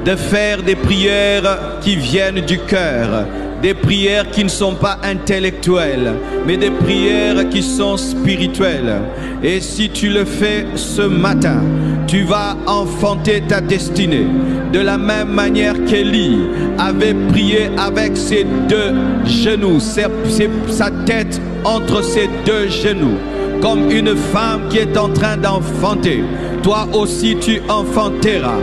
de faire des prières qui viennent du cœur, des prières qui ne sont pas intellectuelles, mais des prières qui sont spirituelles. Et si tu le fais ce matin, tu vas enfanter ta destinée. De la même manière qu'Élie avait prié avec ses deux genoux, sa tête entre ses deux genoux, comme une femme qui est en train d'enfanter. Toi aussi tu enfanteras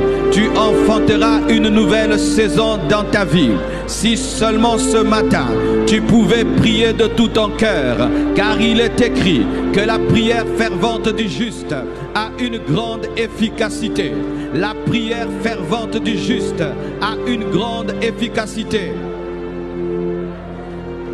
une nouvelle saison dans ta vie. Si seulement ce matin tu pouvais prier de tout ton cœur, car il est écrit que la prière fervente du juste a une grande efficacité. La prière fervente du juste a une grande efficacité.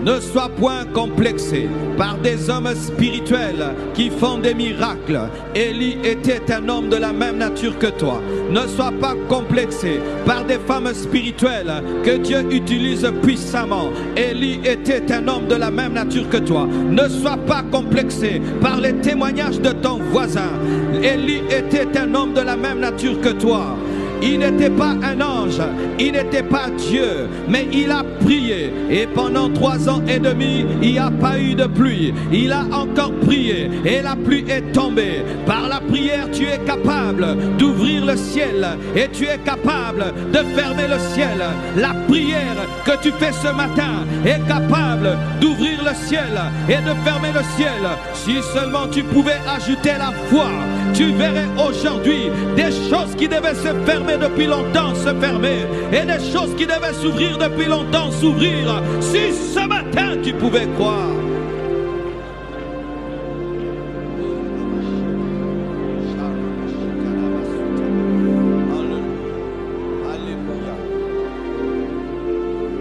Ne sois point complexé par des hommes spirituels qui font des miracles. Élie était un homme de la même nature que toi. Ne sois pas complexé par des femmes spirituelles que Dieu utilise puissamment. Élie était un homme de la même nature que toi. Ne sois pas complexé par les témoignages de ton voisin. Élie était un homme de la même nature que toi. Il n'était pas un ange, il n'était pas Dieu, mais il a prié. Et pendant 3 ans et demi, il n'y a pas eu de pluie. Il a encore prié et la pluie est tombée. Par la prière, tu es capable d'ouvrir le ciel et tu es capable de fermer le ciel. La prière que tu fais ce matin est capable d'ouvrir le ciel et de fermer le ciel. Si seulement tu pouvais ajouter la foi, tu verrais aujourd'hui des choses qui devaient se fermer depuis longtemps se fermer et des choses qui devaient s'ouvrir depuis longtemps s'ouvrir. Si ce matin tu pouvais croire.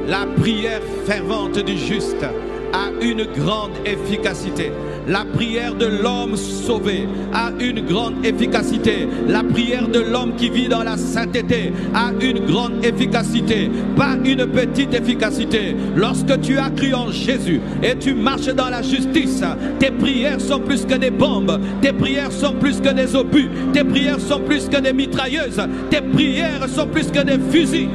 La prière fervente du juste a une grande efficacité. La prière de l'homme sauvé a une grande efficacité. La prière de l'homme qui vit dans la sainteté a une grande efficacité, pas une petite efficacité. Lorsque tu as cru en Jésus et tu marches dans la justice, tes prières sont plus que des bombes, tes prières sont plus que des obus, tes prières sont plus que des mitrailleuses, tes prières sont plus que des fusils.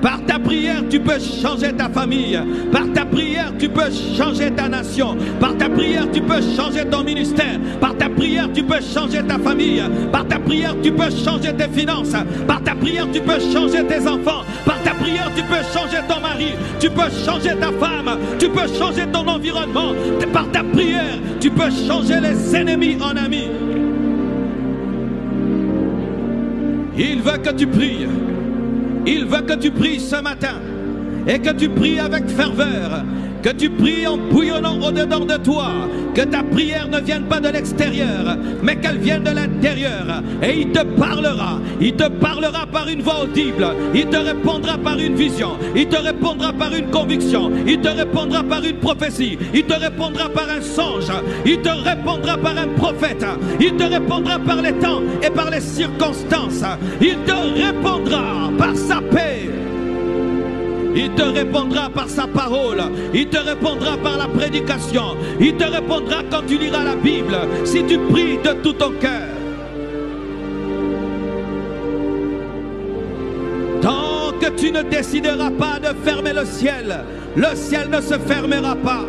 Par ta prière, tu peux changer ta famille. Par ta prière, tu peux changer ta nation. Par ta prière, tu peux changer ton ministère. Par ta prière, tu peux changer ta famille. Par ta prière, tu peux changer tes finances. Par ta prière, tu peux changer tes enfants. Par ta prière, tu peux changer ton mari. Tu peux changer ta femme. Tu peux changer ton environnement. Par ta prière, tu peux changer les ennemis en amis. Il veut que tu pries. Il veut que tu pries ce matin et que tu pries avec ferveur, que tu pries en bouillonnant au-dedans de toi, que ta prière ne vienne pas de l'extérieur, mais qu'elle vienne de l'intérieur. Et il te parlera par une voix audible, il te répondra par une vision, il te répondra par une conviction, il te répondra par une prophétie, il te répondra par un songe, il te répondra par un prophète, il te répondra par les temps et par les circonstances, il te répondra par sa paix. Il te répondra par sa parole. Il te répondra par la prédication. Il te répondra quand tu liras la Bible. Si tu pries de tout ton cœur. Tant que tu ne décideras pas de fermer le ciel ne se fermera pas.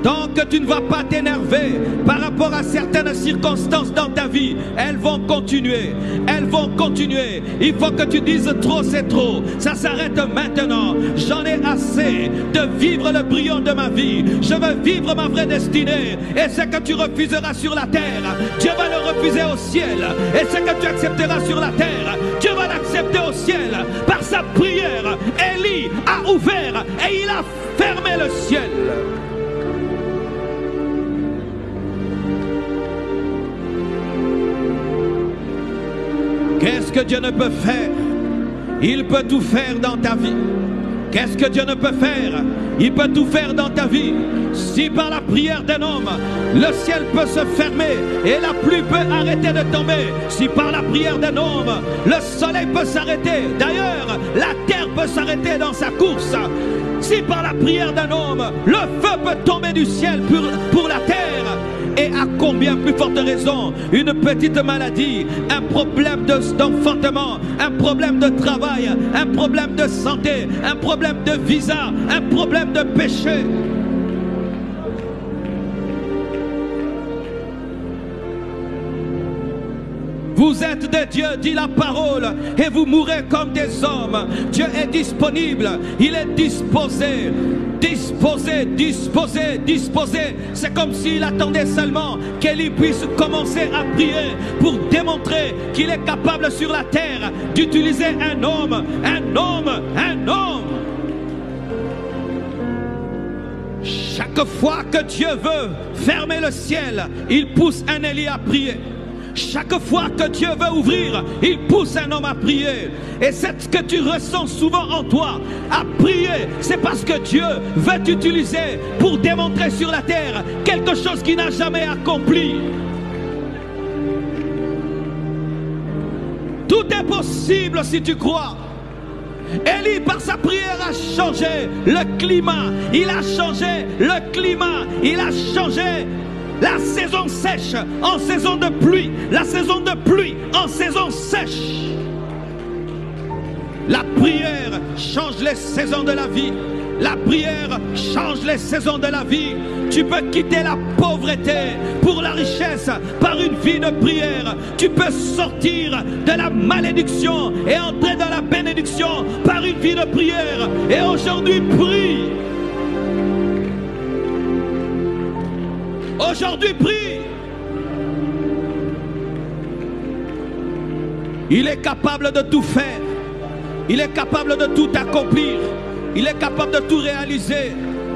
Tant que tu ne vas pas t'énerver par rapport à certaines circonstances dans ta vie, elles vont continuer. Elles vont continuer. Il faut que tu dises trop, c'est trop. Ça s'arrête maintenant. J'en ai assez de vivre le brillant de ma vie. Je veux vivre ma vraie destinée. Et ce que tu refuseras sur la terre, Dieu va le refuser au ciel. Et ce que tu accepteras sur la terre, Dieu va l'accepter au ciel. Par sa prière, Élie a ouvert et il a fermé le ciel. Qu'est-ce que Dieu ne peut faire? Il peut tout faire dans ta vie. Qu'est-ce que Dieu ne peut faire? Il peut tout faire dans ta vie. Si par la prière d'un homme, le ciel peut se fermer et la pluie peut arrêter de tomber. Si par la prière d'un homme, le soleil peut s'arrêter. D'ailleurs, la terre peut s'arrêter dans sa course. Si par la prière d'un homme, le feu peut tomber du ciel pour la terre. et à combien plus forte raison une petite maladie, un problème d'enfantement, un problème de travail, un problème de santé, un problème de visa, un problème de péché. Vous êtes des dieux, dit la parole, et vous mourrez comme des hommes. Dieu est disponible, il est disposé. Disposé, disposé, disposé. C'est comme s'il attendait seulement qu'Élie puisse commencer à prier pour démontrer qu'il est capable sur la terre d'utiliser un homme, un homme, un homme. Chaque fois que Dieu veut fermer le ciel, il pousse un Élie à prier. Chaque fois que Dieu veut ouvrir, il pousse un homme à prier. Et c'est ce que tu ressens souvent en toi, à prier. C'est parce que Dieu veut t'utiliser pour démontrer sur la terre quelque chose qu'il n'a jamais accompli. Tout est possible si tu crois. Élie, par sa prière, a changé le climat. Il a changé le climat. Il a changé la saison sèche en saison de pluie, la saison de pluie en saison sèche. La prière change les saisons de la vie. La prière change les saisons de la vie. Tu peux quitter la pauvreté pour la richesse par une vie de prière. Tu peux sortir de la malédiction et entrer dans la bénédiction par une vie de prière. Et aujourd'hui, prie. Aujourd'hui, prie. Il est capable de tout faire. Il est capable de tout accomplir. Il est capable de tout réaliser.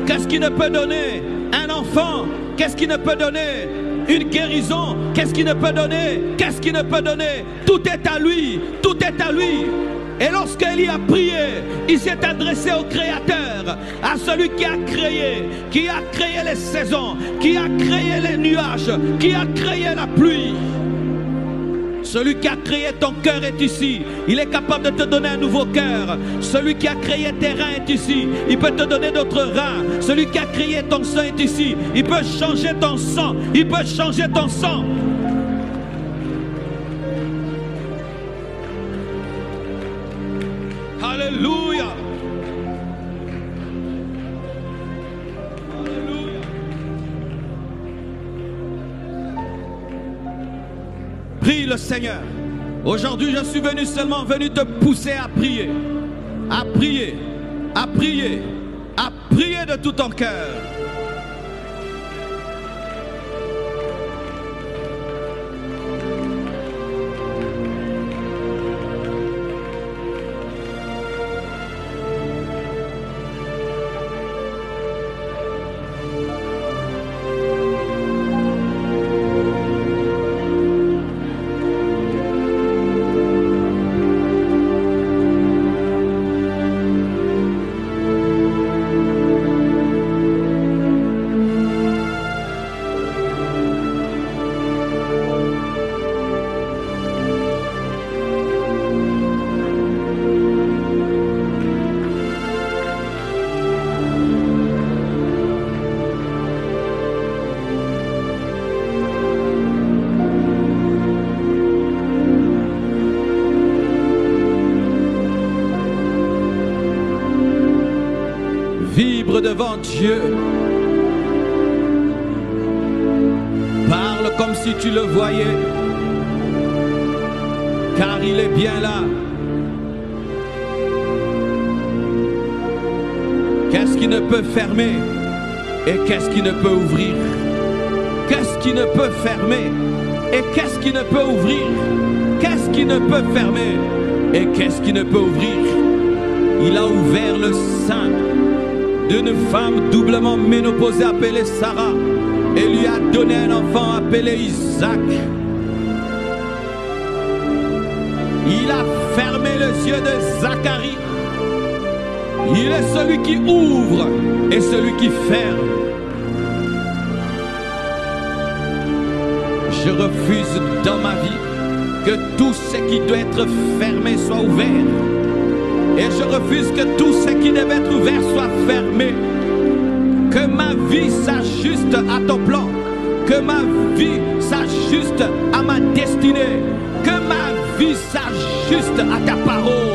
Qu'est-ce qui ne peut donner un enfant? Qu'est-ce qui ne peut donner une guérison? Qu'est-ce qui ne peut donner? Qu'est-ce qui ne peut donner? Tout est à lui. Tout est à lui. Et lorsqu'Élie a prié, il s'est adressé au Créateur, à celui qui a créé les saisons, qui a créé les nuages, qui a créé la pluie. Celui qui a créé ton cœur est ici. Il est capable de te donner un nouveau cœur. Celui qui a créé tes reins est ici. Il peut te donner d'autres reins. Celui qui a créé ton sang est ici. Il peut changer ton sang. Il peut changer ton sang. Alléluia. Alléluia. Prie le Seigneur. Aujourd'hui, je suis seulement venu te pousser à prier. À prier. À prier. À prier de tout ton cœur. Devant Dieu, parle comme si tu le voyais, car il est bien là. Qu'est-ce qui ne peut fermer et qu'est-ce qui ne peut ouvrir? Qu'est-ce qui ne peut fermer et qu'est-ce qui ne peut ouvrir? Qu'est-ce qui ne peut fermer et qu'est-ce qui ne peut ouvrir? Il a ouvert le sein d'une femme doublement ménopausée appelée Sarah et lui a donné un enfant appelé Isaac. Il a fermé les yeux de Zacharie. Il est celui qui ouvre et celui qui ferme. Je refuse dans ma vie que tout ce qui doit être fermé soit ouvert. Et je refuse que tout ce qui devait être ouvert soit fermé. Que ma vie s'ajuste à ton plan. Que ma vie s'ajuste à ma destinée. Que ma vie s'ajuste à ta parole.